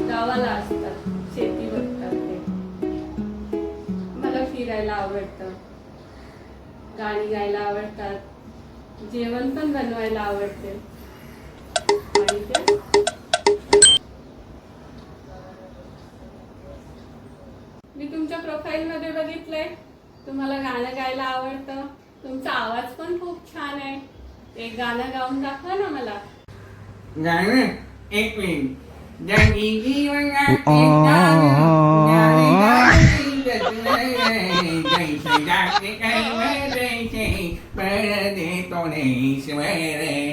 गावाला असतात, शेती बघतात ते. मला फिरायला आवडतं, गाणी गायला आवडतात, जेवण पण बनवायला आवडते. आणि ते मी तुमच्या प्रोफाईल मध्ये बघितलंय तुम्हाला गाणं गायला आवडतं. तुमचा आवाज पण खूप छान आहे. एक गाणं गाऊन दाखवा ना मला. गाणं एक मिनिट. जगी जीवनाचे गाणे गाणे जैसे जाते कैवल्याचे पर देतो ईश्वर